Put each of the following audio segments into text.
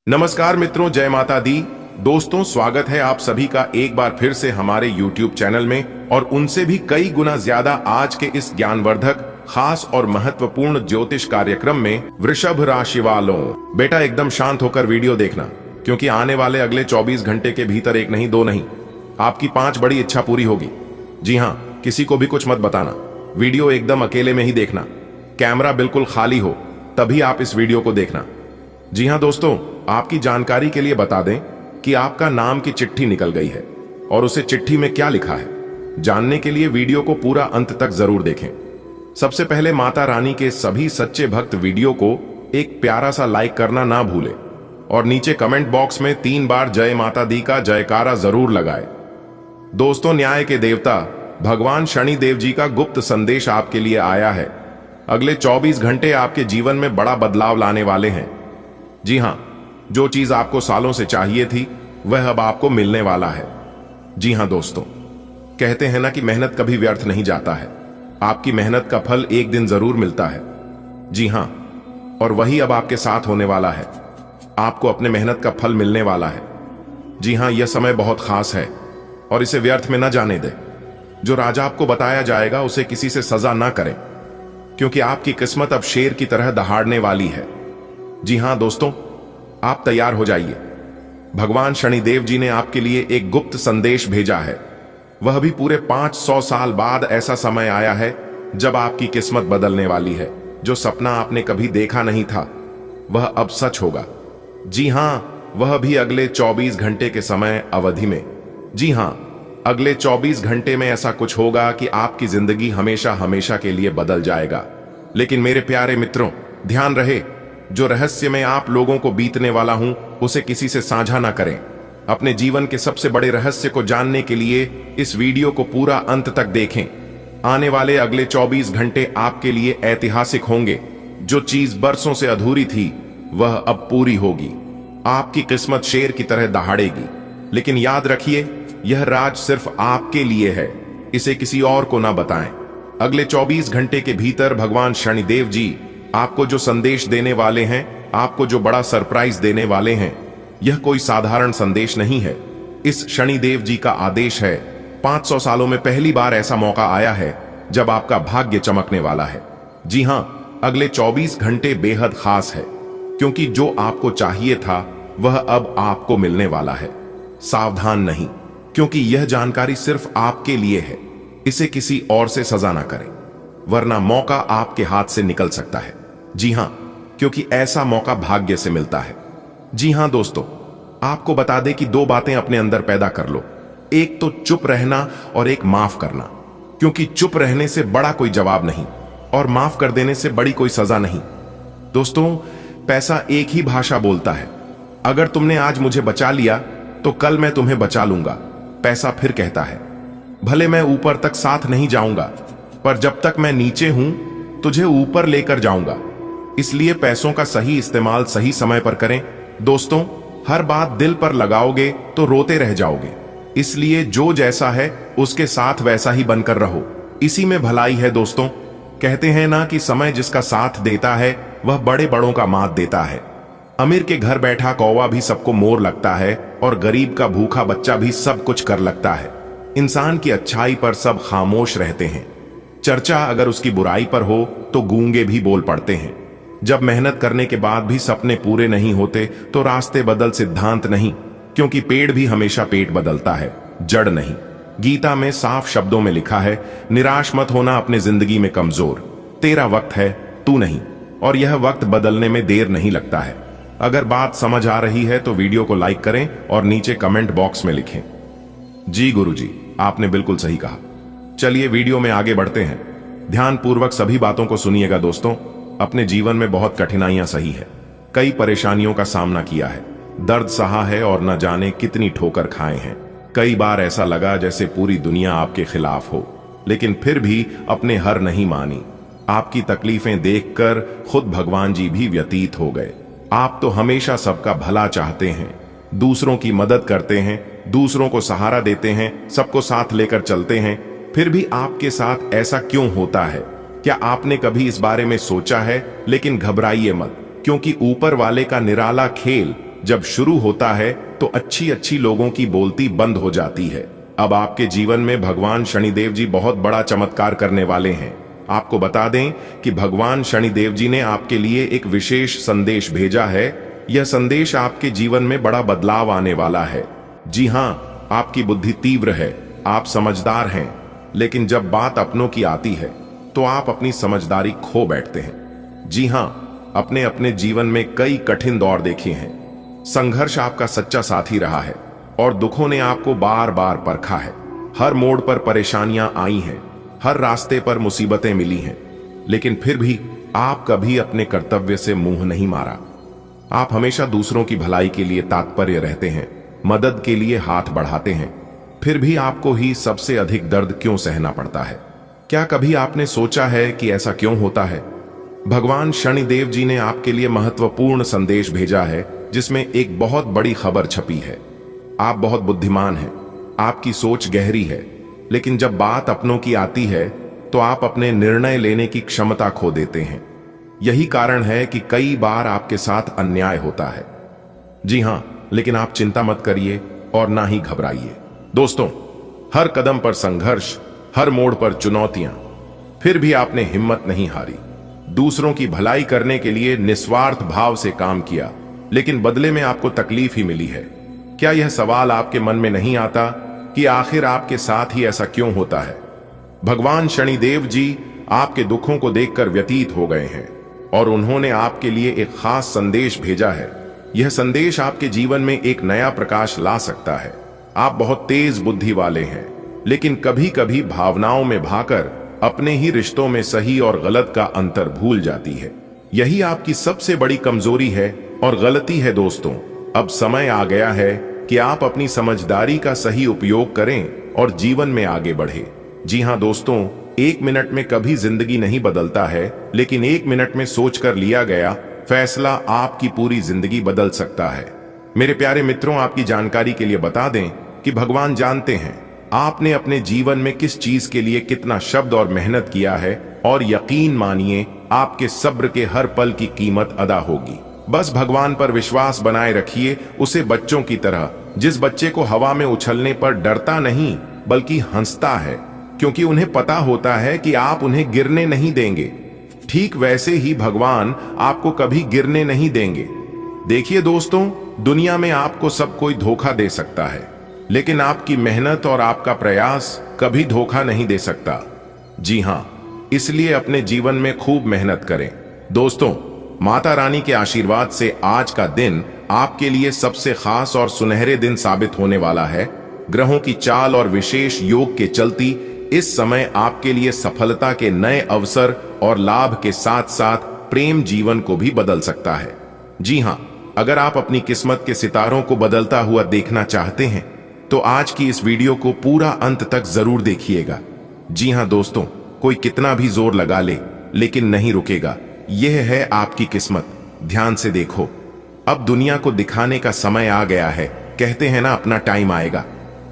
नमस्कार मित्रों, जय माता दी। दोस्तों, स्वागत है आप सभी का एक बार फिर से हमारे YouTube चैनल में और उनसे भी कई गुना ज्यादा आज के इस ज्ञानवर्धक, खास और महत्वपूर्ण ज्योतिष कार्यक्रम में। वृषभ राशि वालों, बेटा एकदम शांत होकर वीडियो देखना, क्योंकि आने वाले अगले 24 घंटे के भीतर एक नहीं, दो नहीं, आपकी 5 बड़ी इच्छा पूरी होगी। जी हाँ, किसी को भी कुछ मत बताना, वीडियो एकदम अकेले में ही देखना, कैमरा बिल्कुल खाली हो तभी आप इस वीडियो को देखना। जी हाँ दोस्तों, आपकी जानकारी के लिए बता दें कि आपका नाम की चिट्ठी निकल गई है और उसे चिट्ठी में क्या लिखा है जानने के लिए वीडियो को पूरा अंत तक जरूर देखें। सबसे पहले माता रानी के सभी सच्चे भक्त वीडियो को एक प्यारा सा लाइक करना ना भूले और नीचे कमेंट बॉक्स में 3 बार जय माता दी का जयकारा जरूर लगाए। दोस्तों, न्याय के देवता भगवान शनि देव जी का गुप्त संदेश आपके लिए आया है। अगले 24 घंटे आपके जीवन में बड़ा बदलाव लाने वाले हैं। जी हाँ, जो चीज आपको सालों से चाहिए थी वह अब आपको मिलने वाला है। जी हाँ दोस्तों, कहते हैं ना कि मेहनत कभी व्यर्थ नहीं जाता है। आपकी मेहनत का फल एक दिन जरूर मिलता है। जी हाँ, और वही अब आपके साथ होने वाला है। आपको अपने मेहनत का फल मिलने वाला है। जी हाँ, यह समय बहुत खास है और इसे व्यर्थ में न जाने दे। जो राजा आपको बताया जाएगा उसे किसी से सजा ना करें, क्योंकि आपकी किस्मत अब शेर की तरह दहाड़ने वाली है। जी हाँ दोस्तों, आप तैयार हो जाइए। भगवान शनिदेव जी ने आपके लिए एक गुप्त संदेश भेजा है। वह भी पूरे 500 साल बाद ऐसा समय आया है जब आपकी किस्मत बदलने वाली है। जो सपना आपने कभी देखा नहीं था वह अब सच होगा। जी हाँ, वह भी अगले 24 घंटे के समय अवधि में। जी हाँ, अगले 24 घंटे में ऐसा कुछ होगा कि आपकी जिंदगी हमेशा हमेशा के लिए बदल जाएगा। लेकिन मेरे प्यारे मित्रों, ध्यान रहे, जो रहस्य में आप लोगों को बीतने वाला हूं उसे किसी से साझा ना करें। अपने जीवन के सबसे बड़े रहस्य को जानने के लिए इस वीडियो को पूरा अंत तक देखें। आने वाले अगले 24 घंटे आपके लिए ऐतिहासिक होंगे। जो चीज बरसों से अधूरी थी वह अब पूरी होगी। आपकी किस्मत शेर की तरह दहाड़ेगी। लेकिन याद रखिए, यह राज सिर्फ आपके लिए है, इसे किसी और को ना बताएं। अगले 24 घंटे के भीतर भगवान शनिदेव जी आपको जो संदेश देने वाले हैं, आपको जो बड़ा सरप्राइज देने वाले हैं, यह कोई साधारण संदेश नहीं है। इस शनिदेव जी का आदेश है। 500 सालों में पहली बार ऐसा मौका आया है जब आपका भाग्य चमकने वाला है। जी हां, अगले 24 घंटे बेहद खास है, क्योंकि जो आपको चाहिए था वह अब आपको मिलने वाला है। सावधान नहीं, क्योंकि यह जानकारी सिर्फ आपके लिए है। इसे किसी और से सजा ना करें, वरना मौका आपके हाथ से निकल सकता है। जी हां, क्योंकि ऐसा मौका भाग्य से मिलता है। जी हां दोस्तों, आपको बता दें कि 2 बातें अपने अंदर पैदा कर लो। एक तो चुप रहना और एक माफ करना, क्योंकि चुप रहने से बड़ा कोई जवाब नहीं और माफ कर देने से बड़ी कोई सजा नहीं। दोस्तों, पैसा एक ही भाषा बोलता है। अगर तुमने आज मुझे बचा लिया तो कल मैं तुम्हें बचा लूंगा, पैसा फिर कहता है। भले मैं ऊपर तक साथ नहीं जाऊंगा, पर जब तक मैं नीचे हूं तुझे ऊपर लेकर जाऊंगा। इसलिए पैसों का सही इस्तेमाल सही समय पर करें। दोस्तों, हर बात दिल पर लगाओगे तो रोते रह जाओगे। इसलिए जो जैसा है उसके साथ वैसा ही बनकर रहो, इसी में भलाई है। दोस्तों, कहते हैं ना कि समय जिसका साथ देता है वह बड़े बड़ों का मात देता है। अमीर के घर बैठा कौवा भी सबको मोर लगता है और गरीब का भूखा बच्चा भी सब कुछ कर लगता है। इंसान की अच्छाई पर सब खामोश रहते हैं। चर्चा अगर उसकी बुराई पर हो तो गूंगे भी बोल पड़ते हैं। जब मेहनत करने के बाद भी सपने पूरे नहीं होते तो रास्ते बदल सिद्धांत नहीं, क्योंकि पेड़ भी हमेशा पेट बदलता है, जड़ नहीं। गीता में साफ शब्दों में लिखा है, निराश मत होना अपने जिंदगी में कमजोर। तेरा वक्त है, तू नहीं, और यह वक्त बदलने में देर नहीं लगता है। अगर बात समझ आ रही है तो वीडियो को लाइक करें और नीचे कमेंट बॉक्स में लिखें, जी गुरुजी, आपने बिल्कुल सही कहा। चलिए वीडियो में आगे बढ़ते हैं। ध्यानपूर्वक सभी बातों को सुनिएगा। दोस्तों, अपने जीवन में बहुत कठिनाइयां सही है, कई परेशानियों का सामना किया है, दर्द सहा है और न जाने कितनी ठोकर खाए हैं। कई बार ऐसा लगा जैसे पूरी दुनिया आपके खिलाफ हो, लेकिन फिर भी अपने हार नहीं मानी। आपकी तकलीफें देखकर खुद भगवान जी भी व्यतीत हो गए। आप तो हमेशा सबका भला चाहते हैं, दूसरों की मदद करते हैं, दूसरों को सहारा देते हैं, सबको साथ लेकर चलते हैं। फिर भी आपके साथ ऐसा क्यों होता है? क्या आपने कभी इस बारे में सोचा है? लेकिन घबराइए मत, क्योंकि ऊपर वाले का निराला खेल जब शुरू होता है तो अच्छी अच्छी लोगों की बोलती बंद हो जाती है। अब आपके जीवन में भगवान शनिदेव जी बहुत बड़ा चमत्कार करने वाले हैं। आपको बता दें कि भगवान शनिदेव जी ने आपके लिए एक विशेष संदेश भेजा है। यह संदेश आपके जीवन में बड़ा बदलाव आने वाला है। जी हाँ, आपकी बुद्धि तीव्र है, आप समझदार हैं, लेकिन जब बात अपनों की आती है तो आप अपनी समझदारी खो बैठते हैं। जी हाँ, अपने अपने जीवन में कई कठिन दौर देखे हैं। संघर्ष आपका सच्चा साथी रहा है और दुखों ने आपको बार बार परखा है। हर मोड़ पर परेशानियां आई हैं, हर रास्ते पर मुसीबतें मिली हैं, लेकिन फिर भी आप कभी अपने कर्तव्य से मुंह नहीं मारा। आप हमेशा दूसरों की भलाई के लिए तात्पर्य रहते हैं, मदद के लिए हाथ बढ़ाते हैं। फिर भी आपको ही सबसे अधिक दर्द क्यों सहना पड़ता है? क्या कभी आपने सोचा है कि ऐसा क्यों होता है? भगवान शनिदेव जी ने आपके लिए महत्वपूर्ण संदेश भेजा है, जिसमें एक बहुत बड़ी खबर छपी है। आप बहुत बुद्धिमान हैं, आपकी सोच गहरी है, लेकिन जब बात अपनों की आती है तो आप अपने निर्णय लेने की क्षमता खो देते हैं। यही कारण है कि कई बार आपके साथ अन्याय होता है। जी हां, लेकिन आप चिंता मत करिए और ना ही घबराइए। दोस्तों, हर कदम पर संघर्ष, हर मोड़ पर चुनौतियां, फिर भी आपने हिम्मत नहीं हारी। दूसरों की भलाई करने के लिए निस्वार्थ भाव से काम किया, लेकिन बदले में आपको तकलीफ ही मिली है। क्या यह सवाल आपके मन में नहीं आता कि आखिर आपके साथ ही ऐसा क्यों होता है? भगवान शनिदेव जी आपके दुखों को देखकर व्यतीत हो गए हैं और उन्होंने आपके लिए एक खास संदेश भेजा है। यह संदेश आपके जीवन में एक नया प्रकाश ला सकता है। आप बहुत तेज बुद्धि वाले हैं, लेकिन कभी कभी भावनाओं में भाकर अपने ही रिश्तों में सही और गलत का अंतर भूल जाती है। यही आपकी सबसे बड़ी कमजोरी है और गलती है। दोस्तों, अब समय आ गया है कि आप अपनी समझदारी का सही उपयोग करें और जीवन में आगे बढ़े। जी हां दोस्तों, 1 मिनट में कभी जिंदगी नहीं बदलता है, लेकिन 1 मिनट में सोचकर लिया गया फैसला आपकी पूरी जिंदगी बदल सकता है। मेरे प्यारे मित्रों, आपकी जानकारी के लिए बता दें कि भगवान जानते हैं आपने अपने जीवन में किस चीज के लिए कितना शब्द और मेहनत किया है, और यकीन मानिए आपके सब्र के हर पल की कीमत अदा होगी। बस भगवान पर विश्वास बनाए रखिए, उसे बच्चों की तरह, जिस बच्चे को हवा में उछलने पर डरता नहीं बल्कि हंसता है, क्योंकि उन्हें पता होता है कि आप उन्हें गिरने नहीं देंगे। ठीक वैसे ही भगवान आपको कभी गिरने नहीं देंगे। देखिए दोस्तों, दुनिया में आपको सब कोई धोखा दे सकता है, लेकिन आपकी मेहनत और आपका प्रयास कभी धोखा नहीं दे सकता। जी हां, इसलिए अपने जीवन में खूब मेहनत करें। दोस्तों, माता रानी के आशीर्वाद से आज का दिन आपके लिए सबसे खास और सुनहरे दिन साबित होने वाला है। ग्रहों की चाल और विशेष योग के चलती इस समय आपके लिए सफलता के नए अवसर और लाभ के साथ साथ प्रेम जीवन को भी बदल सकता है। जी हां, अगर आप अपनी किस्मत के सितारों को बदलता हुआ देखना चाहते हैं तो आज की इस वीडियो को पूरा अंत तक जरूर देखिएगा। जी हां दोस्तों, कोई कितना भी जोर लगा ले लेकिन नहीं रुकेगा। यह है आपकी किस्मत। ध्यान से देखो, अब दुनिया को दिखाने का समय आ गया है। कहते हैं ना, अपना टाइम आएगा,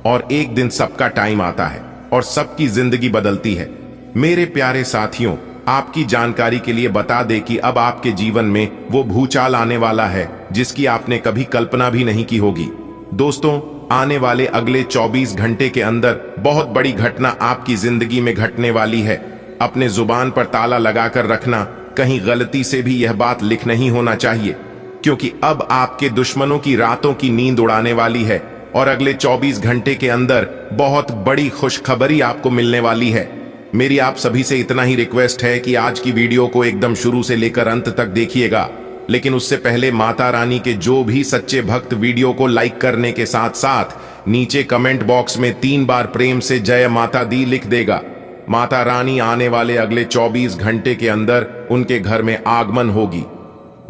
और एक दिन सबका टाइम आता है और सबकी जिंदगी बदलती है। मेरे प्यारे साथियों, आपकी जानकारी के लिए बता दें कि अब आपके जीवन में वो भूचाल आने वाला है जिसकी आपने कभी कल्पना भी नहीं की होगी। दोस्तों, आने वाले अगले 24 घंटे के अंदर बहुत बड़ी घटना आपकी जिंदगी में घटने वाली है। अपने जुबान पर ताला लगाकर रखना, कहीं गलती से भी यह बात लिख नहीं होना चाहिए, क्योंकि अब आपके दुश्मनों की रातों की नींद उड़ाने वाली है और अगले 24 घंटे के अंदर बहुत बड़ी खुशखबरी आपको मिलने वाली है। मेरी आप सभी से इतना ही रिक्वेस्ट है कि आज की वीडियो को एकदम शुरू से लेकर अंत तक देखिएगा, लेकिन उससे पहले माता रानी के जो भी सच्चे भक्त वीडियो को लाइक करने के साथ साथ नीचे कमेंट बॉक्स में 3 बार प्रेम से जय माता दी लिख देगा। माता रानी आने वाले अगले 24 घंटे के अंदर उनके घर में आगमन होगी।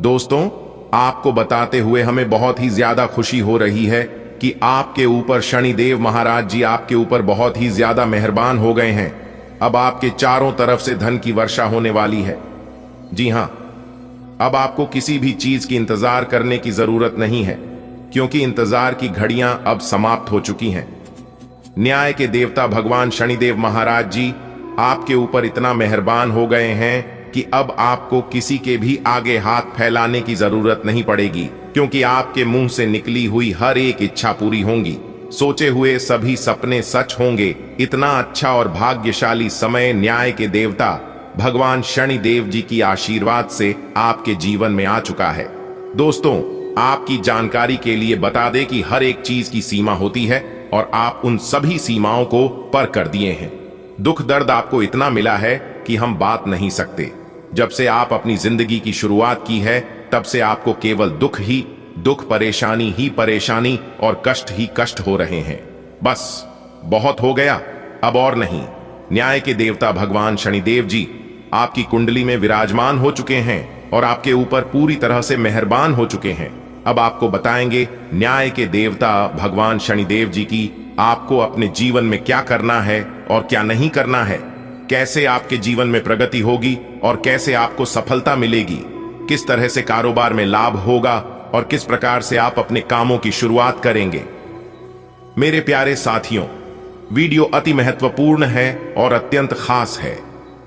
दोस्तों, आपको बताते हुए हमें बहुत ही ज्यादा खुशी हो रही है कि आपके ऊपर शनिदेव महाराज जी आपके ऊपर बहुत ही ज्यादा मेहरबान हो गए हैं। अब आपके चारों तरफ से धन की वर्षा होने वाली है। जी हां, अब आपको किसी भी चीज की इंतजार करने की जरूरत नहीं है, क्योंकि इंतजार की घड़ियां अब समाप्त हो चुकी हैं। न्याय के देवता भगवान शनिदेव महाराज जी आपके ऊपर इतना मेहरबान हो गए हैं कि अब आपको किसी के भी आगे हाथ फैलाने की जरूरत नहीं पड़ेगी। क्योंकि आपके मुंह से निकली हुई हर एक इच्छा पूरी होंगी, सोचे हुए सभी सपने सच होंगे। इतना अच्छा और भाग्यशाली समय न्याय के देवता भगवान शनिदेव जी की आशीर्वाद से आपके जीवन में आ चुका है। दोस्तों, आपकी जानकारी के लिए बता दें कि हर एक चीज की सीमा होती है और आप उन सभी सीमाओं को पार कर दिए हैं। दुख दर्द आपको इतना मिला है कि हम बात नहीं सकते। जब से आप अपनी जिंदगी की शुरुआत की है, तब से आपको केवल दुख ही दुख, परेशानी ही परेशानी और कष्ट ही कष्ट हो रहे हैं। बस बहुत हो गया, अब और नहीं। न्याय के देवता भगवान शनिदेव जी आपकी कुंडली में विराजमान हो चुके हैं और आपके ऊपर पूरी तरह से मेहरबान हो चुके हैं। अब आपको बताएंगे न्याय के देवता भगवान शनिदेव जी की आपको अपने जीवन में क्या करना है और क्या नहीं करना है, कैसे आपके जीवन में प्रगति होगी और कैसे आपको सफलता मिलेगी, किस तरह से कारोबार में लाभ होगा और किस प्रकार से आप अपने कामों की शुरुआत करेंगे। मेरे प्यारे साथियों, वीडियो अति महत्वपूर्ण है और अत्यंत खास है,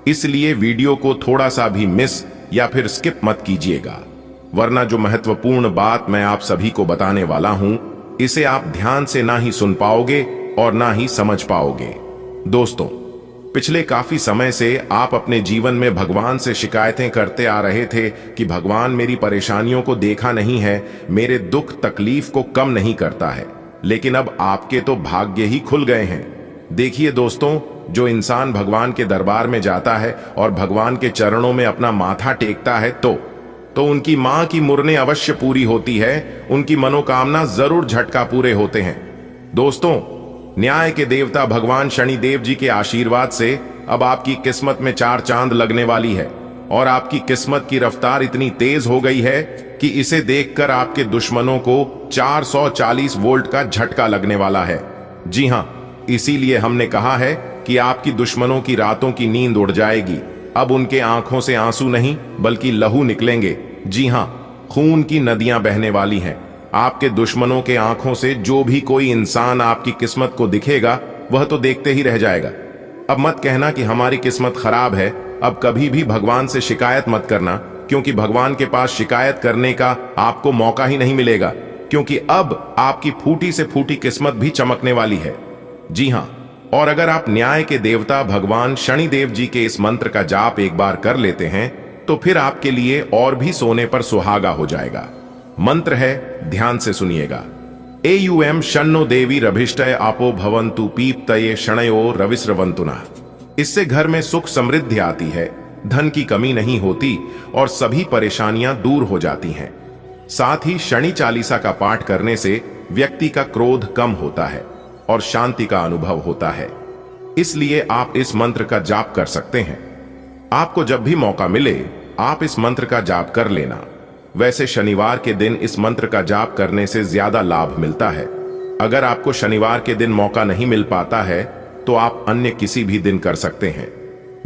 इसलिए वीडियो को थोड़ा सा भी मिस या फिर स्किप मत कीजिएगा, वरना जो महत्वपूर्ण बात मैं आप सभी को बताने वाला हूं, इसे आप ध्यान से ना ही सुन पाओगे और ना ही समझ पाओगे। दोस्तों, पिछले काफी समय से आप अपने जीवन में भगवान से शिकायतें करते आ रहे थे कि भगवान मेरी परेशानियों को देखा नहीं है, मेरे दुख तकलीफ को कम नहीं करता है। लेकिन अब आपके तो भाग्य ही खुल गए हैं। देखिए दोस्तों, जो इंसान भगवान के दरबार में जाता है और भगवान के चरणों में अपना माथा टेकता है तो उनकी मां की मुरने अवश्य पूरी होती है, उनकी मनोकामना जरूर झटका पूरे होते हैं। दोस्तों, न्याय के देवता भगवान शनिदेव जी के आशीर्वाद से अब आपकी किस्मत में 4 चांद लगने वाली है और आपकी किस्मत की रफ्तार इतनी तेज हो गई है कि इसे देखकर आपके दुश्मनों को 440 वोल्ट का झटका लगने वाला है। जी हां, इसीलिए हमने कहा है कि आपकी दुश्मनों की रातों की नींद उड़ जाएगी। अब उनके आंखों से आंसू नहीं बल्कि लहू निकलेंगे। जी हां, खून की नदियां बहने वाली हैं। आपके दुश्मनों के आंखों से जो भी कोई इंसान आपकी किस्मत को दिखेगा, वह तो देखते ही रह जाएगा। अब मत कहना कि हमारी किस्मत खराब है। अब कभी भी भगवान से शिकायत मत करना, क्योंकि भगवान के पास शिकायत करने का आपको मौका ही नहीं मिलेगा, क्योंकि अब आपकी फूटी से फूटी किस्मत भी चमकने वाली है। जी हां, और अगर आप न्याय के देवता भगवान शनिदेव जी के इस मंत्र का जाप एक बार कर लेते हैं, तो फिर आपके लिए और भी सोने पर सुहागा हो जाएगा। मंत्र है, ध्यान से सुनिएगा। एयुएम शन्नो देवी रभिष्टय आपो भवन्तु पीप्तये शनयो रविस्रवंतुना। इससे घर में सुख समृद्धि आती है, धन की कमी नहीं होती और सभी परेशानियां दूर हो जाती हैं। साथ ही शनि चालीसा का पाठ करने से व्यक्ति का क्रोध कम होता है और शांति का अनुभव होता है। इसलिए आप इस मंत्र का जाप कर सकते हैं। आपको जब भी मौका मिले, आप इस मंत्र का जाप कर लेना। वैसे शनिवार के दिन इस मंत्र का जाप करने से ज्यादा लाभ मिलता है। अगर आपको शनिवार के दिन मौका नहीं मिल पाता है, तो आप अन्य किसी भी दिन कर सकते हैं।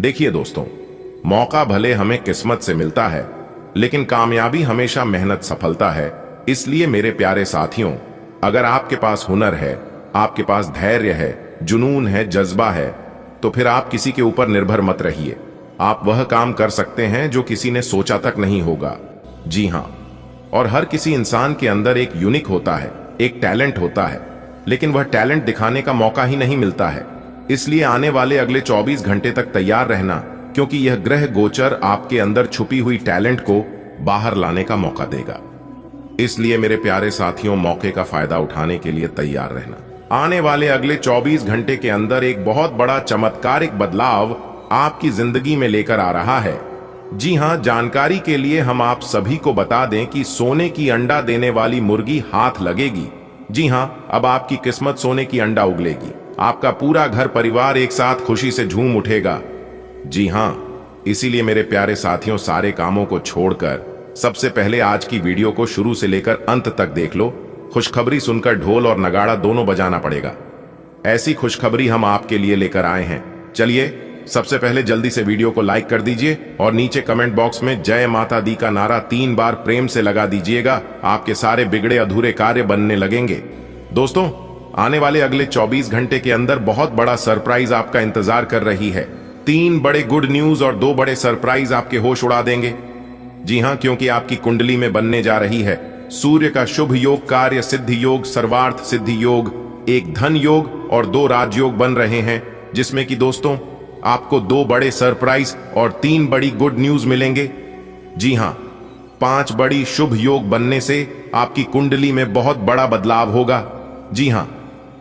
देखिए दोस्तों, मौका भले हमें किस्मत से मिलता है, लेकिन कामयाबी हमेशा मेहनत सफलता है। इसलिए मेरे प्यारे साथियों, अगर आपके पास हुनर है, आपके पास धैर्य है, जुनून है, जज्बा है, तो फिर आप किसी के ऊपर निर्भर मत रहिए। आप वह काम कर सकते हैं जो किसी ने सोचा तक नहीं होगा। जी हां, और हर किसी इंसान के अंदर एक यूनिक होता है, एक टैलेंट होता है, लेकिन वह टैलेंट दिखाने का मौका ही नहीं मिलता है। इसलिए आने वाले अगले 24 घंटे तक तैयार रहना, क्योंकि यह ग्रह गोचर आपके अंदर छुपी हुई टैलेंट को बाहर लाने का मौका देगा। इसलिए मेरे प्यारे साथियों, मौके का फायदा उठाने के लिए तैयार रहना। आने वाले अगले 24 घंटे के अंदर एक बहुत बड़ा चमत्कारिक बदलाव आपकी जिंदगी में लेकर आ रहा है। जी हां, जानकारी के लिए हम आप सभी को बता दें कि सोने की अंडा देने वाली मुर्गी हाथ लगेगी। जी हां, अब आपकी किस्मत सोने की अंडा उगलेगी। आपका पूरा घर परिवार एक साथ खुशी से झूम उठेगा। जी हां, इसीलिए मेरे प्यारे साथियों, सारे कामों को छोड़कर सबसे पहले आज की वीडियो को शुरू से लेकर अंत तक देख लो। खुशखबरी सुनकर ढोल और नगाड़ा दोनों बजाना पड़ेगा। ऐसी खुशखबरी हम आपके लिए लेकर आए हैं। चलिए, सबसे पहले जल्दी से वीडियो को लाइक कर दीजिए और नीचे कमेंट बॉक्स में जय माता दी का नारा 3 बार प्रेम से लगा दीजिएगा। आपके सारे बिगड़े अधूरे कार्य बनने लगेंगे। दोस्तों, आने वाले अगले 24 घंटे के अंदर बहुत बड़ा सरप्राइज आपका इंतजार कर रही है। 3 बड़े गुड न्यूज और 2 बड़े सरप्राइज आपके होश उड़ा देंगे। जी हां, क्योंकि आपकी कुंडली में बनने जा रही है सूर्य का शुभ योग, कार्य सिद्धि योग, सर्वार्थ सिद्धि योग, एक धन योग और 2 राजयोग बन रहे हैं, जिसमें कि दोस्तों आपको 2 बड़े सरप्राइज और 3 बड़ी गुड न्यूज मिलेंगे। जी हां, 5 बड़ी शुभ योग बनने से आपकी कुंडली में बहुत बड़ा बदलाव होगा। जी हां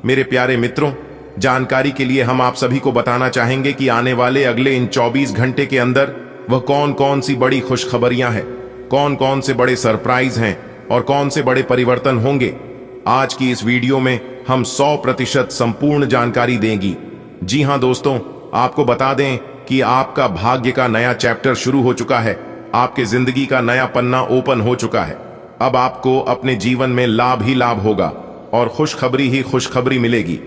मेरे प्यारे मित्रों, जानकारी के लिए हम आप सभी को बताना चाहेंगे कि आने वाले अगले इन 24 घंटे के अंदर वह कौन कौन सी बड़ी खुशखबरियां हैं, कौन कौन से बड़े सरप्राइज हैं और कौन से बड़े परिवर्तन होंगे। आज की इस वीडियो में हम 100% संपूर्ण जानकारी देंगी। जी हां दोस्तों, आपको बता दें कि आपका भाग्य का नया चैप्टर शुरू हो चुका है, आपके जिंदगी का नया पन्ना ओपन हो चुका है। अब आपको अपने जीवन में लाभ ही लाभ होगा और खुशखबरी ही खुशखबरी मिलेगी।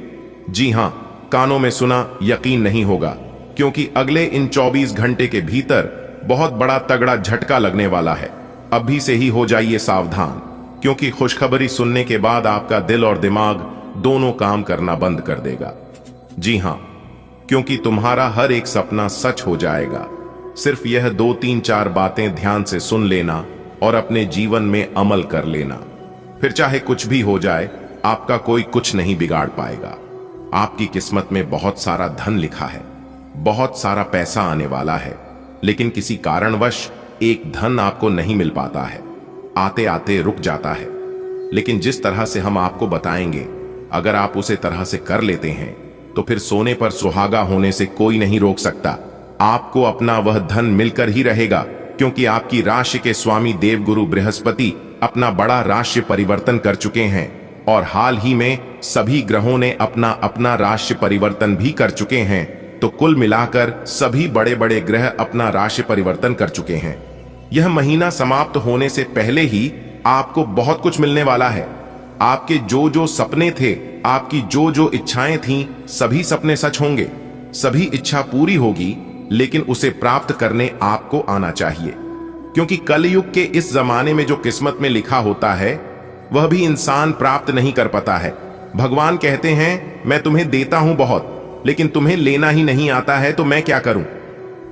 जी हां, कानों में सुना यकीन नहीं होगा, क्योंकि अगले इन 24 घंटे के भीतर बहुत बड़ा तगड़ा झटका लगने वाला है। अभी से ही हो जाइए सावधान, क्योंकि खुशखबरी सुनने के बाद आपका दिल और दिमाग दोनों काम करना बंद कर देगा। जी हां, क्योंकि तुम्हारा हर एक सपना सच हो जाएगा। सिर्फ यह 2, 3, 4 बातें ध्यान से सुन लेना और अपने जीवन में अमल कर लेना, फिर चाहे कुछ भी हो जाए आपका कोई कुछ नहीं बिगाड़ पाएगा। आपकी किस्मत में बहुत सारा धन लिखा है, बहुत सारा पैसा आने वाला है, लेकिन किसी कारणवश एक धन आपको नहीं मिल पाता है, आते आते रुक जाता है। लेकिन जिस तरह से हम आपको बताएंगे, अगर आप उसे तरह से कर लेते हैं तो फिर सोने पर सुहागा होने से कोई नहीं रोक सकता। आपको अपना वह धन मिलकर ही रहेगा, क्योंकि आपकी राशि के स्वामी देवगुरु बृहस्पति अपना बड़ा राशि परिवर्तन कर चुके हैं और हाल ही में सभी ग्रहों ने अपना अपना राशि परिवर्तन भी कर चुके हैं। तो कुल मिलाकर सभी बड़े बड़े ग्रह अपना राशि परिवर्तन कर चुके हैं। यह महीना समाप्त होने से पहले ही आपको बहुत कुछ मिलने वाला है। आपके जो जो सपने थे, आपकी जो जो इच्छाएं थीं, सभी सपने सच होंगे, सभी इच्छा पूरी होगी, लेकिन उसे प्राप्त करने आपको आना चाहिए। क्योंकि कलयुग के इस जमाने में जो किस्मत में लिखा होता है वह भी इंसान प्राप्त नहीं कर पाता है। भगवान कहते हैं मैं तुम्हें देता हूं बहुत, लेकिन तुम्हें लेना ही नहीं आता है, तो मैं क्या करूं।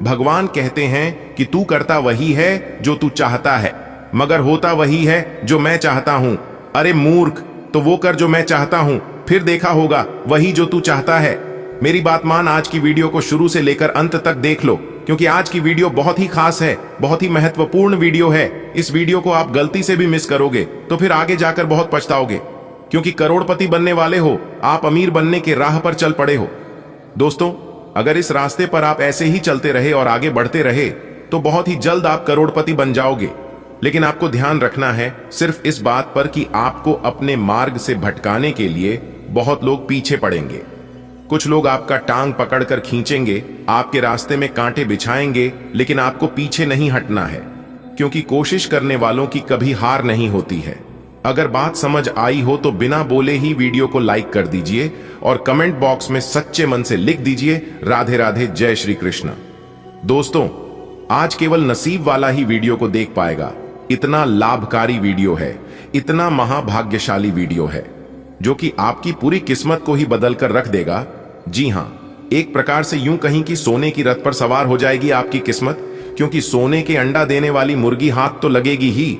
भगवान कहते हैं कि तू करता वही है जो तू चाहता है, मगर होता वही है जो मैं चाहता हूं। अरे मूर्ख, तो वो कर जो मैं चाहता हूं, फिर देखा होगा वही जो तू चाहता है। मेरी बात मान, आज की वीडियो को शुरू से लेकर अंत तक देख लो, क्योंकि आज की वीडियो बहुत ही खास है, बहुत ही महत्वपूर्ण वीडियो है। इस वीडियो को आप गलती से भी मिस करोगे तो फिर आगे जाकर बहुत पछताओगे, क्योंकि करोड़पति बनने वाले हो, आप अमीर बनने के राह पर चल पड़े हो। दोस्तों, अगर इस रास्ते पर आप ऐसे ही चलते रहे और आगे बढ़ते रहे तो बहुत ही जल्द आप करोड़पति बन जाओगे। लेकिन आपको ध्यान रखना है सिर्फ इस बात पर कि आपको अपने मार्ग से भटकाने के लिए बहुत लोग पीछे पड़ेंगे। कुछ लोग आपका टांग पकड़कर खींचेंगे, आपके रास्ते में कांटे बिछाएंगे, लेकिन आपको पीछे नहीं हटना है, क्योंकि कोशिश करने वालों की कभी हार नहीं होती है। अगर बात समझ आई हो तो बिना बोले ही वीडियो को लाइक कर दीजिए और कमेंट बॉक्स में सच्चे मन से लिख दीजिए राधे राधे, जय श्री कृष्ण। दोस्तों, आज केवल नसीब वाला ही वीडियो को देख पाएगा। इतना लाभकारी वीडियो है, इतना महाभाग्यशाली वीडियो है, जो कि आपकी पूरी किस्मत को ही बदल कर रख देगा। जी हां, एक प्रकार से यूं कहीं कि सोने की रथ पर सवार हो जाएगी आपकी किस्मत, क्योंकि सोने के अंडा देने वाली मुर्गी हाथ तो लगेगी ही,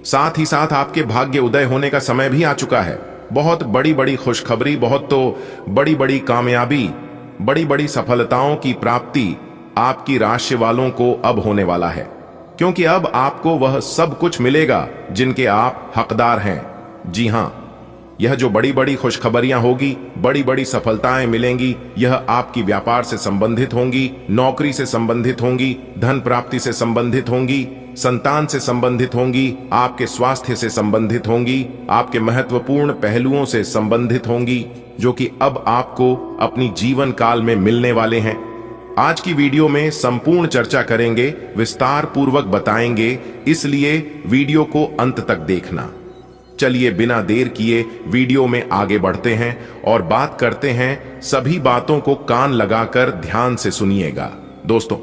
साथ ही साथ आपके भाग्य उदय होने का समय भी आ चुका है। बहुत बड़ी बड़ी खुशखबरी, बहुत तो बड़ी बड़ी कामयाबी, बड़ी बड़ी सफलताओं की प्राप्ति आपकी राशि वालों को अब होने वाला है, क्योंकि अब आपको वह सब कुछ मिलेगा जिनके आप हकदार हैं। जी हां, यह जो बड़ी बड़ी खुशखबरियां होगी, बड़ी बड़ी सफलताएं मिलेंगी, यह आपकी व्यापार से संबंधित होंगी, नौकरी से संबंधित होंगी, धन प्राप्ति से संबंधित होंगी, संतान से संबंधित होंगी, आपके स्वास्थ्य से संबंधित होंगी, आपके महत्वपूर्ण पहलुओं से संबंधित होंगी, जो कि अब आपको अपनी जीवन काल में मिलने वाले हैं। आज की वीडियो में संपूर्ण चर्चा करेंगे, विस्तार पूर्वक बताएंगे, इसलिए वीडियो को अंत तक देखना। चलिए बिना देर किए वीडियो में आगे बढ़ते हैं और बात करते हैं। सभी बातों को कान लगाकर ध्यान से सुनिएगा। दोस्तों,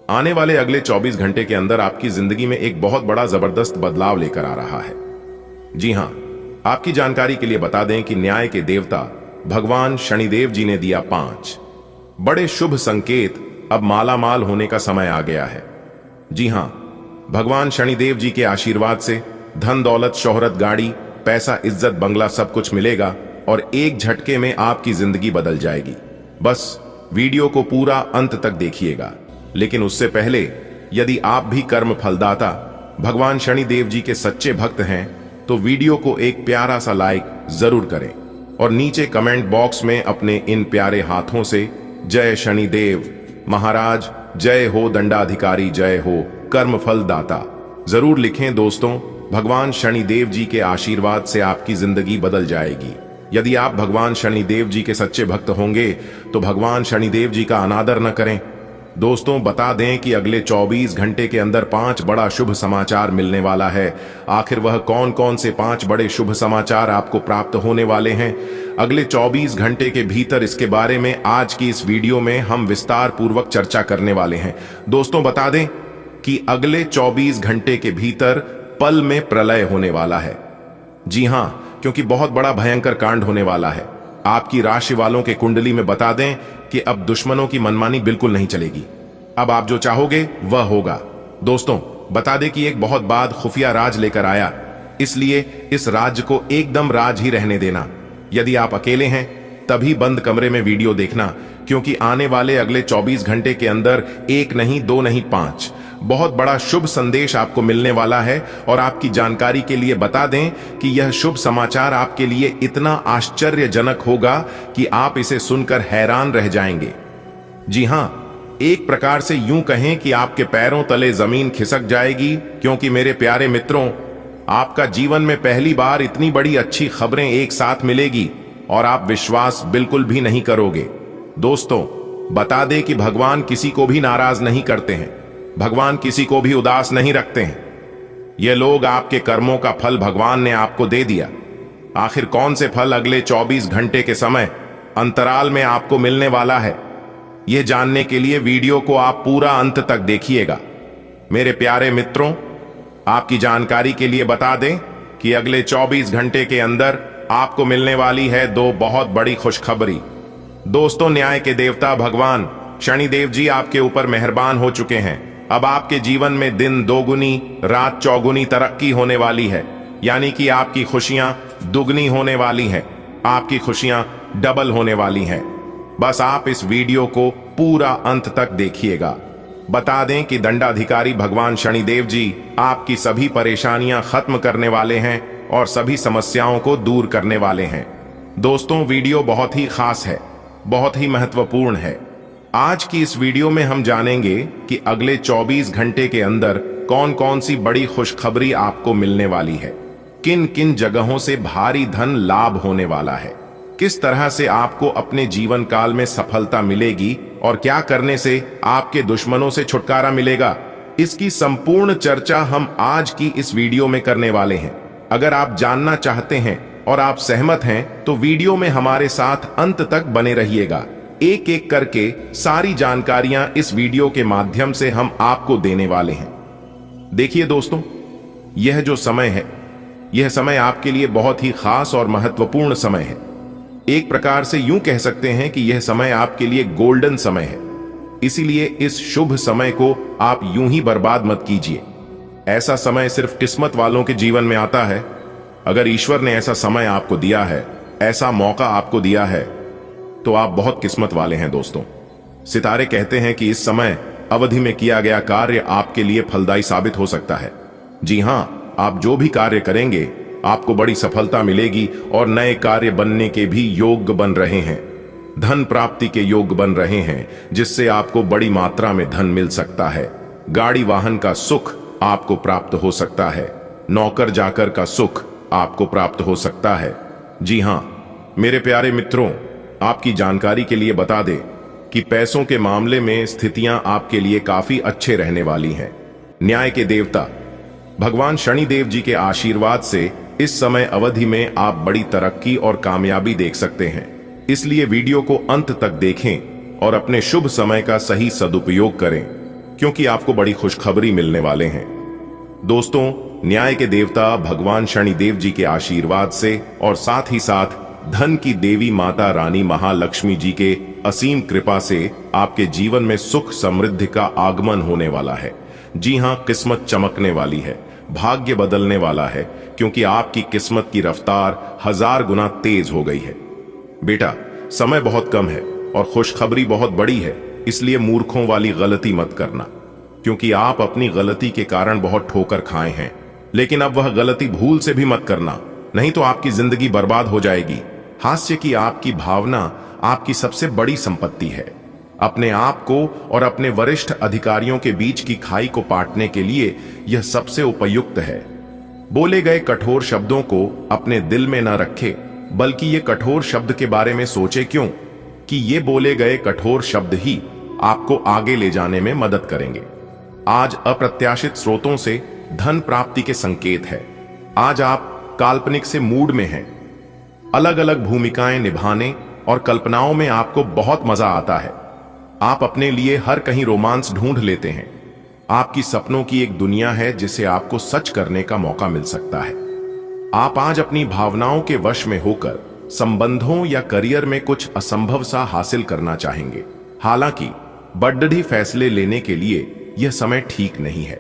आने वाले अगले 24 घंटे के अंदर आपकी जिंदगी में एक बहुत बड़ा जबरदस्त बदलाव लेकर आ रहा है। जी हां, आपकी जानकारी के लिए बता दें कि न्याय के देवता भगवान शनिदेव जी ने दिया 5 बड़े शुभ संकेत। अब मालामाल होने का समय आ गया है। जी हां, भगवान शनिदेव जी के आशीर्वाद से धन दौलत शोहरत गाड़ी पैसा इज्जत बंगला सब कुछ मिलेगा और एक झटके में आपकी जिंदगी बदल जाएगी। बस वीडियो को पूरा अंत तक देखिएगा। लेकिन उससे पहले यदि आप भी कर्म फलदाता भगवान शनिदेव जी के सच्चे भक्त हैं तो वीडियो को एक प्यारा सा लाइक जरूर करें और नीचे कमेंट बॉक्स में अपने इन प्यारे हाथों से जय शनिदेव महाराज, जय हो दंडाधिकारी, जय हो कर्मफल दाता जरूर लिखें। दोस्तों, भगवान शनिदेव जी के आशीर्वाद से आपकी जिंदगी बदल जाएगी। यदि आप भगवान शनिदेव जी के सच्चे भक्त होंगे तो भगवान शनिदेव जी का अनादर न करें। दोस्तों, बता दें कि अगले 24 घंटे के अंदर 5 बड़ा शुभ समाचार मिलने वाला है। आखिर वह कौन कौन से 5 बड़े शुभ समाचार आपको प्राप्त होने वाले हैं अगले 24 घंटे के भीतर, इसके बारे में आज की इस वीडियो में हम विस्तार पूर्वक चर्चा करने वाले हैं। दोस्तों, बता दें कि अगले 24 घंटे के भीतर पल में प्रलय होने वाला है। जी हां, क्योंकि बहुत बड़ा भयंकर कांड होने वाला है। आपकी राशि वालों के कुंडली में बता दें कि अब दुश्मनों की मनमानी बिल्कुल नहीं चलेगी। अब आप जो चाहोगे वह होगा। दोस्तों, बता दें कि एक बहुत बाद खुफिया राज लेकर आया, इसलिए इस राज को एकदम राज ही रहने देना। यदि आप अकेले हैं तभी बंद कमरे में वीडियो देखना, क्योंकि आने वाले अगले 24 घंटे के अंदर 1 नहीं 2 नहीं 5 बहुत बड़ा शुभ संदेश आपको मिलने वाला है। और आपकी जानकारी के लिए बता दें कि यह शुभ समाचार आपके लिए इतना आश्चर्यजनक होगा कि आप इसे सुनकर हैरान रह जाएंगे। जी हां, एक प्रकार से यूं कहें कि आपके पैरों तले जमीन खिसक जाएगी, क्योंकि मेरे प्यारे मित्रों, आपका जीवन में पहली बार इतनी बड़ी अच्छी खबरें एक साथ मिलेगी और आप विश्वास बिल्कुल भी नहीं करोगे। दोस्तों, बता दें कि भगवान किसी को भी नाराज नहीं करते हैं, भगवान किसी को भी उदास नहीं रखते हैं। ये लोग आपके कर्मों का फल भगवान ने आपको दे दिया। आखिर कौन से फल अगले 24 घंटे के समय अंतराल में आपको मिलने वाला है, यह जानने के लिए वीडियो को आप पूरा अंत तक देखिएगा। मेरे प्यारे मित्रों, आपकी जानकारी के लिए बता दें कि अगले 24 घंटे के अंदर आपको मिलने वाली है 2 बहुत बड़ी खुशखबरी। दोस्तों, न्याय के देवता भगवान शनिदेव जी आपके ऊपर मेहरबान हो चुके हैं। अब आपके जीवन में दिन 2 गुनी रात 4 गुनी तरक्की होने वाली है, यानी कि आपकी खुशियां दुगनी होने वाली हैं, आपकी खुशियां डबल होने वाली हैं। बस आप इस वीडियो को पूरा अंत तक देखिएगा। बता दें कि दंडाधिकारी भगवान शनिदेव जी आपकी सभी परेशानियां खत्म करने वाले हैं और सभी समस्याओं को दूर करने वाले हैं। दोस्तों, वीडियो बहुत ही खास है, बहुत ही महत्वपूर्ण है। आज की इस वीडियो में हम जानेंगे कि अगले 24 घंटे के अंदर कौन कौन सी बड़ी खुशखबरी आपको मिलने वाली है, किन किन जगहों से भारी धन लाभ होने वाला है, किस तरह से आपको अपने जीवन काल में सफलता मिलेगी और क्या करने से आपके दुश्मनों से छुटकारा मिलेगा। इसकी संपूर्ण चर्चा हम आज की इस वीडियो में करने वाले हैं। अगर आप जानना चाहते हैं और आप सहमत हैं तो वीडियो में हमारे साथ अंत तक बने रहिएगा। एक एक करके सारी जानकारियां इस वीडियो के माध्यम से हम आपको देने वाले हैं। देखिए दोस्तों, यह जो समय है, यह समय आपके लिए बहुत ही खास और महत्वपूर्ण समय है। एक प्रकार से यूं कह सकते हैं कि यह समय आपके लिए गोल्डन समय है। इसीलिए इस शुभ समय को आप यूं ही बर्बाद मत कीजिए। ऐसा समय सिर्फ किस्मत वालों के जीवन में आता है। अगर ईश्वर ने ऐसा समय आपको दिया है, ऐसा मौका आपको दिया है, तो आप बहुत किस्मत वाले हैं। दोस्तों, सितारे कहते हैं कि इस समय अवधि में किया गया कार्य आपके लिए फलदायी साबित हो सकता है। जी हां, आप जो भी कार्य करेंगे आपको बड़ी सफलता मिलेगी और नए कार्य बनने के भी योग्य बन रहे हैं। धन प्राप्ति के योग्य बन रहे हैं, जिससे आपको बड़ी मात्रा में धन मिल सकता है। गाड़ी वाहन का सुख आपको प्राप्त हो सकता है। नौकर जाकर का सुख आपको प्राप्त हो सकता है। जी हां, मेरे प्यारे मित्रों, आपकी जानकारी के लिए बता दें कि पैसों के मामले में स्थितियां आपके लिए काफी अच्छे रहने वाली हैं। न्याय के देवता भगवान शनिदेव जी के आशीर्वाद से इस समय अवधि में आप बड़ी तरक्की और कामयाबी देख सकते हैं। इसलिए वीडियो को अंत तक देखें और अपने शुभ समय का सही सदुपयोग करें, क्योंकि आपको बड़ी खुशखबरी मिलने वाले हैं। दोस्तों, न्याय के देवता भगवान शनिदेव जी के आशीर्वाद से और साथ ही साथ धन की देवी माता रानी महालक्ष्मी जी के असीम कृपा से आपके जीवन में सुख समृद्धि का आगमन होने वाला है। जी हां, किस्मत चमकने वाली है। भाग्य बदलने वाला है, क्योंकि आपकी किस्मत की रफ्तार 1000 गुना तेज हो गई है। बेटा, समय बहुत कम है और खुशखबरी बहुत बड़ी है, इसलिए मूर्खों वाली गलती मत करना, क्योंकि आप अपनी गलती के कारण बहुत ठोकर खाए हैं। लेकिन अब वह गलती भूल से भी मत करना, नहीं तो आपकी जिंदगी बर्बाद हो जाएगी। हास्य की आपकी भावना आपकी सबसे बड़ी संपत्ति है। अपने आप को और अपने वरिष्ठ अधिकारियों के बीच की खाई को पाटने के लिए यह सबसे उपयुक्त है। बोले गए कठोर शब्दों को अपने दिल में न रखे, बल्कि ये कठोर शब्द के बारे में सोचे, क्यों कि ये बोले गए कठोर शब्द ही आपको आगे ले जाने में मदद करेंगे। आज अप्रत्याशित स्रोतों से धन प्राप्ति के संकेत है। आज आप काल्पनिक से मूड में हैं। अलग अलग भूमिकाएं निभाने और कल्पनाओं में आपको बहुत मजा आता है। आप अपने लिए हर कहीं रोमांस ढूंढ लेते हैं। आपकी सपनों की एक दुनिया है जिसे आपको सच करने का मौका मिल सकता है। आप आज अपनी भावनाओं के वश में होकर संबंधों या करियर में कुछ असंभव सा हासिल करना चाहेंगे। हालांकि बड़े फैसले लेने के लिए यह समय ठीक नहीं है।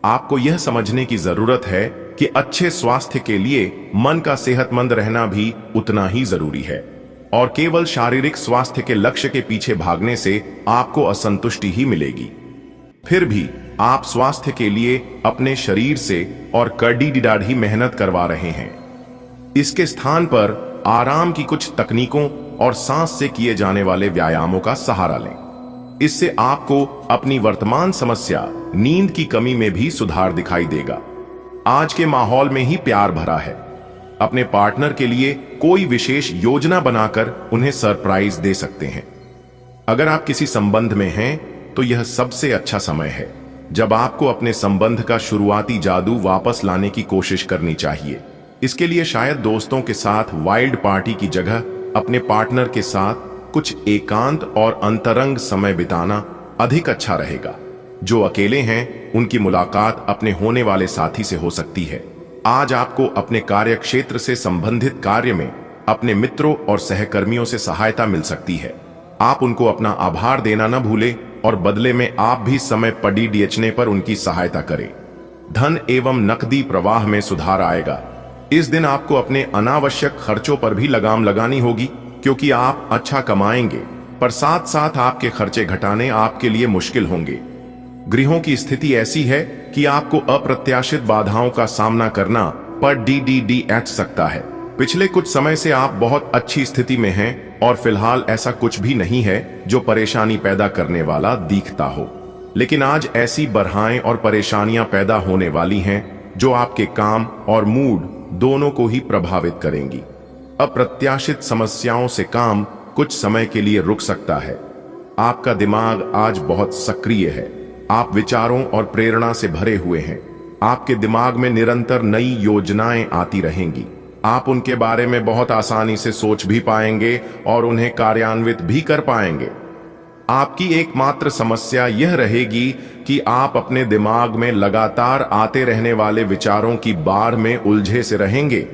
आपको यह समझने की जरूरत है कि अच्छे स्वास्थ्य के लिए मन का सेहतमंद रहना भी उतना ही जरूरी है, और केवल शारीरिक स्वास्थ्य के लक्ष्य के पीछे भागने से आपको असंतुष्टि ही मिलेगी। फिर भी आप स्वास्थ्य के लिए अपने शरीर से और कड़ी डाढ़ी मेहनत करवा रहे हैं। इसके स्थान पर आराम की कुछ तकनीकों और सांस से किए जाने वाले व्यायामों का सहारा लें। इससे आपको अपनी वर्तमान समस्या नींद की कमी में भी सुधार दिखाई देगा। आज के माहौल में ही प्यार भरा है। अपने पार्टनर के लिए कोई विशेष योजना बनाकर उन्हें सरप्राइज दे सकते हैं। अगर आप किसी संबंध में हैं तो यह सबसे अच्छा समय है जब आपको अपने संबंध का शुरुआती जादू वापस लाने की कोशिश करनी चाहिए। इसके लिए शायद दोस्तों के साथ वाइल्ड पार्टी की जगह अपने पार्टनर के साथ कुछ एकांत और अंतरंग समय बिताना अधिक अच्छा रहेगा। जो अकेले हैं उनकी मुलाकात अपने होने वाले साथी से हो सकती है। आज आपको अपने कार्य क्षेत्र से संबंधित कार्य में अपने मित्रों और सहकर्मियों से सहायता मिल सकती है। आप उनको अपना आभार देना न भूलें और बदले में आप भी समय पड़ने पर उनकी सहायता करें। धन एवं नकदी प्रवाह में सुधार आएगा। इस दिन आपको अपने अनावश्यक खर्चों पर भी लगाम लगानी होगी, क्योंकि आप अच्छा कमाएंगे पर साथ साथ आपके खर्चे घटाने आपके लिए मुश्किल होंगे। गृहों की स्थिति ऐसी है कि आपको अप्रत्याशित बाधाओं का सामना करना पड़ सकता है। पिछले कुछ समय से आप बहुत अच्छी स्थिति में हैं और फिलहाल ऐसा कुछ भी नहीं है जो परेशानी पैदा करने वाला दिखता हो। लेकिन आज ऐसी बरहाएं और परेशानियां पैदा होने वाली हैं जो आपके काम और मूड दोनों को ही प्रभावित करेंगी। अप्रत्याशित समस्याओं से काम कुछ समय के लिए रुक सकता है। आपका दिमाग आज बहुत सक्रिय है। आप विचारों और प्रेरणा से भरे हुए हैं। आपके दिमाग में निरंतर नई योजनाएं आती रहेंगी। आप उनके बारे में बहुत आसानी से सोच भी पाएंगे और उन्हें कार्यान्वित भी कर पाएंगे। आपकी एकमात्र समस्या यह रहेगी कि आप अपने दिमाग में लगातार आते रहने वाले विचारों की बाढ़ में उलझे से रहेंगे।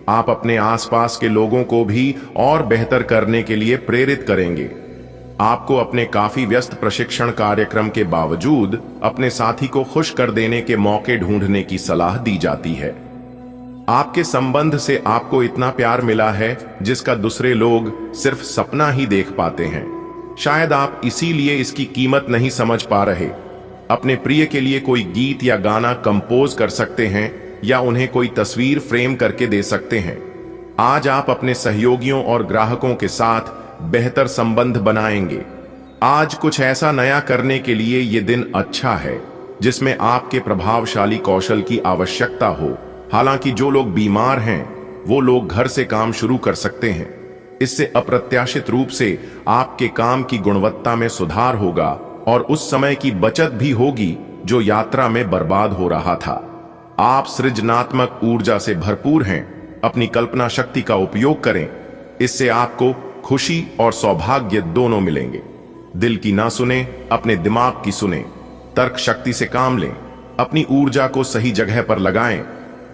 आप अपने आसपास के लोगों को भी और बेहतर करने के लिए प्रेरित करेंगे। आपको अपने काफी व्यस्त प्रशिक्षण कार्यक्रम के बावजूद अपने साथी को खुश कर देने के मौके ढूंढने की सलाह दी जाती है। आपके संबंध से आपको इतना प्यार मिला है जिसका दूसरे लोग सिर्फ सपना ही देख पाते हैं। शायद आप इसीलिए इसकी कीमत नहीं समझ पा रहे। अपने प्रिय के लिए कोई गीत या गाना कंपोज कर सकते हैं या उन्हें कोई तस्वीर फ्रेम करके दे सकते हैं। आज आप अपने सहयोगियों और ग्राहकों के साथ बेहतर संबंध बनाएंगे। आज कुछ ऐसा नया करने के लिए यह दिन अच्छा है जिसमें आपके प्रभावशाली कौशल की आवश्यकता हो। हालांकि जो लोग बीमार हैं वो लोग घर से काम शुरू कर सकते हैं। इससे अप्रत्याशित रूप से आपके काम की गुणवत्ता में सुधार होगा और उस समय की बचत भी होगी जो यात्रा में बर्बाद हो रहा था। आप सृजनात्मक ऊर्जा से भरपूर हैं। अपनी कल्पना शक्ति का उपयोग करें। इससे आपको खुशी और सौभाग्य दोनों मिलेंगे। दिल की ना सुने, अपने दिमाग की सुने। तर्क शक्ति से काम लें। अपनी ऊर्जा को सही जगह पर लगाएं।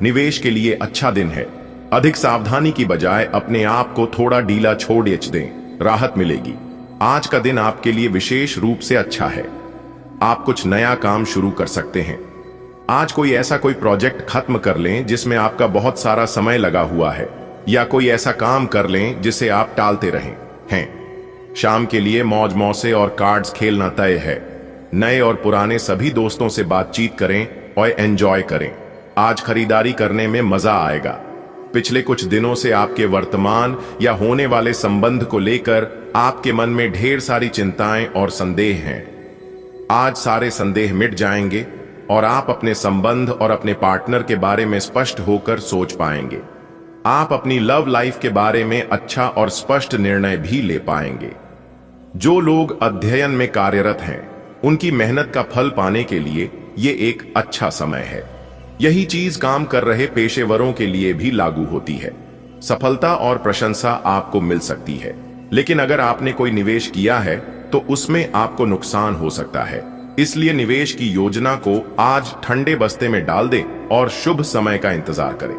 निवेश के लिए अच्छा दिन है। अधिक सावधानी की बजाय अपने आप को थोड़ा ढीला छोड़ दें, राहत मिलेगी। आज का दिन आपके लिए विशेष रूप से अच्छा है। आप कुछ नया काम शुरू कर सकते हैं। आज कोई ऐसा कोई प्रोजेक्ट खत्म कर लें जिसमें आपका बहुत सारा समय लगा हुआ है, या कोई ऐसा काम कर लें जिसे आप टालते रहें हैं। शाम के लिए मौज मौसे और कार्ड्स खेलना तय है। नए और पुराने सभी दोस्तों से बातचीत करें और एंजॉय करें। आज खरीदारी करने में मजा आएगा। पिछले कुछ दिनों से आपके वर्तमान या होने वाले संबंध को लेकर आपके मन में ढेर सारी चिंताएं और संदेह हैं। आज सारे संदेह मिट जाएंगे और आप अपने संबंध और अपने पार्टनर के बारे में स्पष्ट होकर सोच पाएंगे। आप अपनी लव लाइफ के बारे में अच्छा और स्पष्ट निर्णय भी ले पाएंगे। जो लोग अध्ययन में कार्यरत हैं, उनकी मेहनत का फल पाने के लिए ये एक अच्छा समय है। यही चीज काम कर रहे पेशेवरों के लिए भी लागू होती है। सफलता और प्रशंसा आपको मिल सकती है, लेकिन अगर आपने कोई निवेश किया है तो उसमें आपको नुकसान हो सकता है। इसलिए निवेश की योजना को आज ठंडे बस्ते में डाल दें और शुभ समय का इंतजार करें।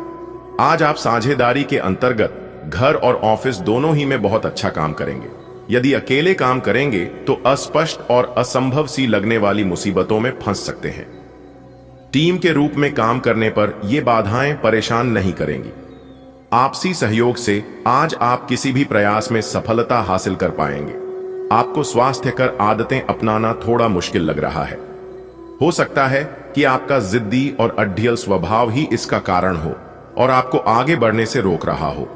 आज आप साझेदारी के अंतर्गत घर और ऑफिस दोनों ही में बहुत अच्छा काम करेंगे। यदि अकेले काम करेंगे तो अस्पष्ट और असंभव सी लगने वाली मुसीबतों में फंस सकते हैं। टीम के रूप में काम करने पर ये बाधाएं परेशान नहीं करेंगी। आपसी सहयोग से आज आप किसी भी प्रयास में सफलता हासिल कर पाएंगे। आपको स्वास्थ्यकर आदतें अपनाना थोड़ा मुश्किल लग रहा है। हो सकता है कि आपका जिद्दी और अड्डियल स्वभाव ही इसका कारण हो और आपको आगे बढ़ने से रोक रहा हो।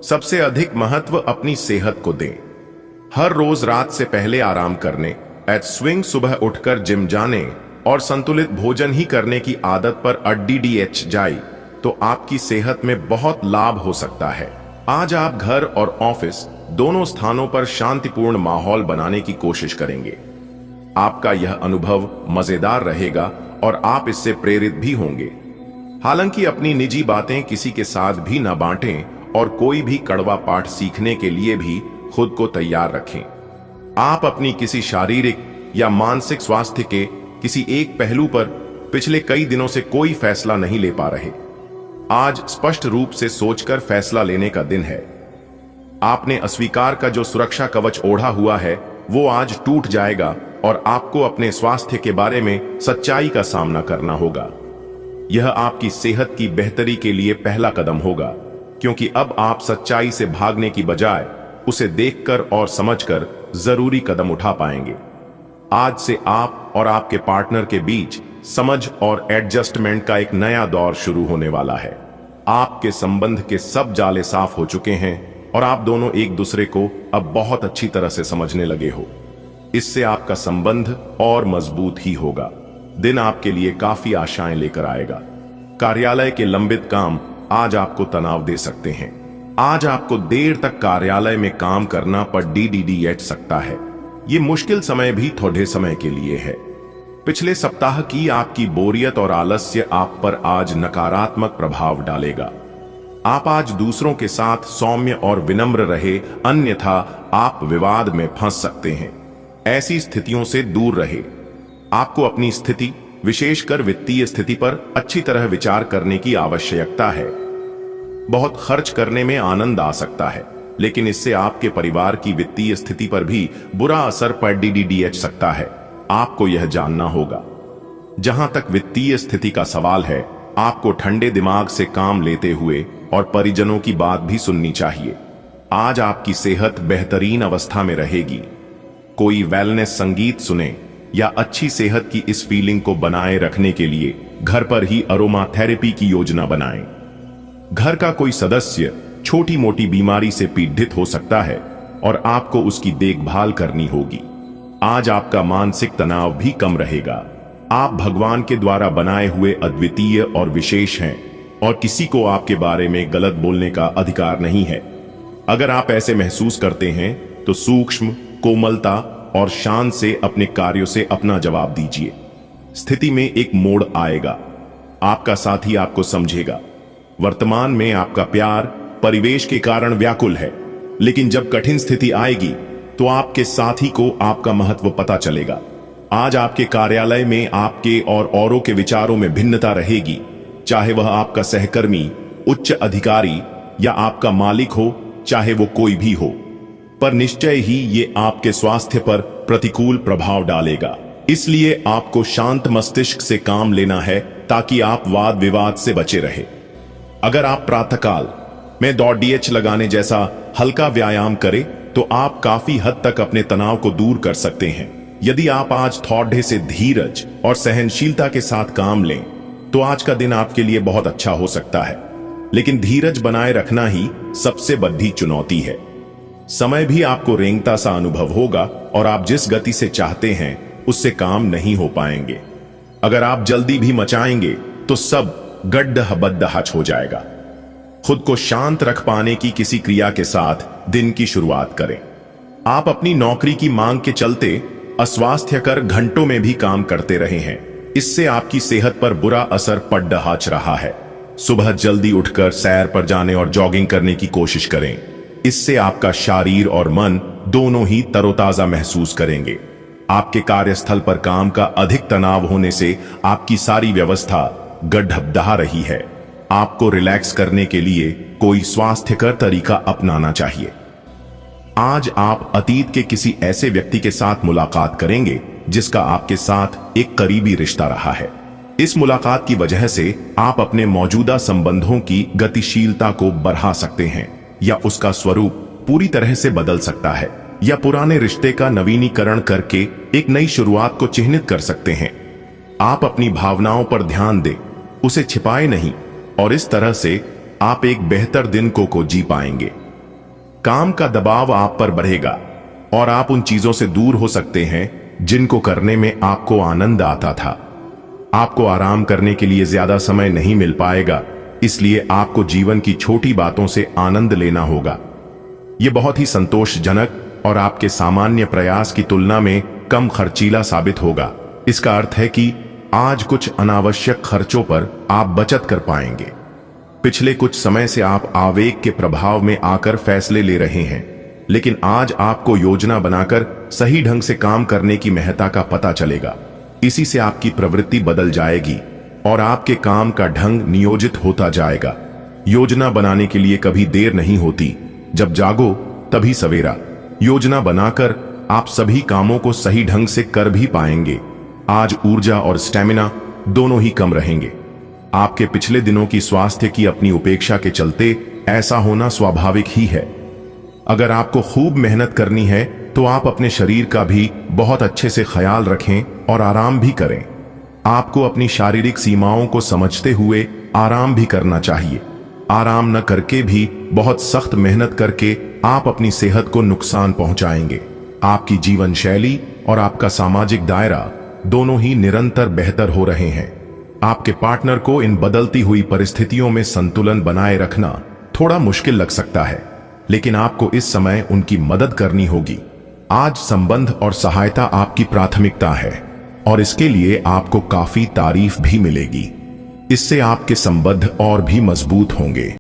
सबसे अधिक महत्व अपनी सेहत को दें। हर रोज रात से पहले आराम करने, स्विंग सुबह उठकर जिम जाने और संतुलित भोजन ही करने की आदत पर अड्डीडीएच जाए तो आपकी सेहत में बहुत लाभ हो सकता है। आज आप घर और ऑफिस दोनों स्थानों पर शांतिपूर्ण माहौल बनाने की कोशिश करेंगे। आपका यह अनुभव मजेदार रहेगा और आप इससे प्रेरित भी होंगे। हालांकि अपनी निजी बातें किसी के साथ भी न बांटें और कोई भी कड़वा पाठ सीखने के लिए भी खुद को तैयार रखें। आप अपनी किसी शारीरिक या मानसिक स्वास्थ्य के किसी एक पहलू पर पिछले कई दिनों से कोई फैसला नहीं ले पा रहे। आज स्पष्ट रूप से सोचकर फैसला लेने का दिन है। आपने अस्वीकार का जो सुरक्षा कवच ओढ़ा हुआ है वो आज टूट जाएगा और आपको अपने स्वास्थ्य के बारे में सच्चाई का सामना करना होगा। यह आपकी सेहत की बेहतरी के लिए पहला कदम होगा, क्योंकि अब आप सच्चाई से भागने की बजाय उसे देखकर और समझकर जरूरी कदम उठा पाएंगे। आज से आप और आपके पार्टनर के बीच समझ और एडजस्टमेंट का एक नया दौर शुरू होने वाला है। आपके संबंध के सब जाले साफ हो चुके हैं और आप दोनों एक दूसरे को अब बहुत अच्छी तरह से समझने लगे हो। इससे आपका संबंध और मजबूत ही होगा। दिन आपके लिए काफी आशाएं लेकर आएगा। कार्यालय के लंबित काम आज आपको तनाव दे सकते हैं। आज आपको देर तक कार्यालय में काम करना पर डीडीडीएच सकता है। ये मुश्किल समय भी थोड़े समय के लिए है। पिछले सप्ताह की आपकी बोरियत और आलस्य आप पर आज नकारात्मक प्रभाव डालेगा। आप आज दूसरों के साथ सौम्य और विनम्र रहे, अन्यथा आप विवाद में फंस सकते हैं। ऐसी स्थितियों से दूर रहे। आपको अपनी स्थिति, विशेषकर वित्तीय स्थिति पर अच्छी तरह विचार करने की आवश्यकता है। बहुत खर्च करने में आनंद आ सकता है, लेकिन इससे आपके परिवार की वित्तीय स्थिति पर भी बुरा असर पड़ डीडीडीएच सकता है। आपको यह जानना होगा। जहां तक वित्तीय स्थिति का सवाल है, आपको ठंडे दिमाग से काम लेते हुए और परिजनों की बात भी सुननी चाहिए। आज आपकी सेहत बेहतरीन अवस्था में रहेगी। कोई वेलनेस संगीत सुने या अच्छी सेहत की इस फीलिंग को बनाए रखने के लिए घर पर ही अरोमा थेरेपी की योजना बनाएं। घर का कोई सदस्य छोटी मोटी बीमारी से पीड़ित हो सकता है और आपको उसकी देखभाल करनी होगी। आज आपका मानसिक तनाव भी कम रहेगा। आप भगवान के द्वारा बनाए हुए अद्वितीय और विशेष हैं और किसी को आपके बारे में गलत बोलने का अधिकार नहीं है। अगर आप ऐसे महसूस करते हैं तो सूक्ष्म, कोमलता और शान से अपने कार्यों से अपना जवाब दीजिए। स्थिति में एक मोड़ आएगा। आपका साथी आपको समझेगा। वर्तमान में आपका प्यार परिवेश के कारण व्याकुल है, लेकिन जब कठिन स्थिति आएगी तो आपके साथी को आपका महत्व पता चलेगा। आज आपके कार्यालय में आपके और औरों के विचारों में भिन्नता रहेगी, चाहे वह आपका सहकर्मी, उच्च अधिकारी या आपका मालिक हो, चाहे वो कोई भी हो। पर निश्चय ही ये आपके स्वास्थ्य पर प्रतिकूल प्रभाव डालेगा। इसलिए आपको शांत मस्तिष्क से काम लेना है ताकि आप वाद विवाद से बचे रहे। अगर आप प्रातःकाल में दौड़ डीएच लगाने जैसा हल्का व्यायाम करें तो आप काफी हद तक अपने तनाव को दूर कर सकते हैं। यदि आप आज थोड़े से धीरज और सहनशीलता के साथ काम लें तो आज का दिन आपके लिए बहुत अच्छा हो सकता है। लेकिन धीरज बनाए रखना ही सबसे बड़ी चुनौती है। समय भी आपको रेंगता सा अनुभव होगा और आप जिस गति से चाहते हैं उससे काम नहीं हो पाएंगे। अगर आप जल्दी भी मचाएंगे तो सब गड्ढा-बद्दहाच हो जाएगा। खुद को शांत रख पाने की किसी क्रिया के साथ दिन की शुरुआत करें। आप अपनी नौकरी की मांग के चलते अस्वास्थ्यकर घंटों में भी काम करते रहे हैं। इससे आपकी सेहत पर बुरा असर पड़ रहा है। सुबह जल्दी उठकर सैर पर जाने और जॉगिंग करने की कोशिश करें। इससे आपका शरीर और मन दोनों ही तरोताजा महसूस करेंगे। आपके कार्यस्थल पर काम का अधिक तनाव होने से आपकी सारी व्यवस्था गड्ढा रही है। आपको रिलैक्स करने के लिए कोई स्वास्थ्यकर तरीका अपनाना चाहिए। आज आप अतीत के किसी ऐसे व्यक्ति के साथ मुलाकात करेंगे जिसका आपके साथ एक करीबी रिश्ता रहा है। इस मुलाकात की वजह से आप अपने मौजूदा संबंधों की गतिशीलता को बढ़ा सकते हैं या उसका स्वरूप पूरी तरह से बदल सकता है, या पुराने रिश्ते का नवीनीकरण करके एक नई शुरुआत को चिन्हित कर सकते हैं। आप अपनी भावनाओं पर ध्यान दें, उसे छिपाए नहीं, और इस तरह से आप एक बेहतर दिन को जी पाएंगे। काम का दबाव आप पर बढ़ेगा और आप उन चीजों से दूर हो सकते हैं जिनको करने में आपको आनंद आता था। आपको आराम करने के लिए ज्यादा समय नहीं मिल पाएगा, इसलिए आपको जीवन की छोटी बातों से आनंद लेना होगा। यह बहुत ही संतोषजनक और आपके सामान्य प्रयास की तुलना में कम खर्चीला साबित होगा। इसका अर्थ है कि आज कुछ अनावश्यक खर्चों पर आप बचत कर पाएंगे। पिछले कुछ समय से आप आवेग के प्रभाव में आकर फैसले ले रहे हैं, लेकिन आज आपको योजना बनाकर सही ढंग से काम करने की महत्ता का पता चलेगा। इसी से आपकी प्रवृत्ति बदल जाएगी और आपके काम का ढंग नियोजित होता जाएगा। योजना बनाने के लिए कभी देर नहीं होती, जब जागो तभी सवेरा। योजना बनाकर आप सभी कामों को सही ढंग से कर भी पाएंगे। आज ऊर्जा और स्टेमिना दोनों ही कम रहेंगे। आपके पिछले दिनों की स्वास्थ्य की अपनी उपेक्षा के चलते ऐसा होना स्वाभाविक ही है। अगर आपको खूब मेहनत करनी है तो आप अपने शरीर का भी बहुत अच्छे से ख्याल रखें और आराम भी करें। आपको अपनी शारीरिक सीमाओं को समझते हुए आराम भी करना चाहिए। आराम न करके भी बहुत सख्त मेहनत करके आप अपनी सेहत को नुकसान पहुंचाएंगे। आपकी जीवन शैली और आपका सामाजिक दायरा दोनों ही निरंतर बेहतर हो रहे हैं। आपके पार्टनर को इन बदलती हुई परिस्थितियों में संतुलन बनाए रखना थोड़ा मुश्किल लग सकता है, लेकिन आपको इस समय उनकी मदद करनी होगी। आज संबंध और सहायता आपकी प्राथमिकता है और इसके लिए आपको काफी तारीफ भी मिलेगी। इससे आपके संबंध और भी मजबूत होंगे।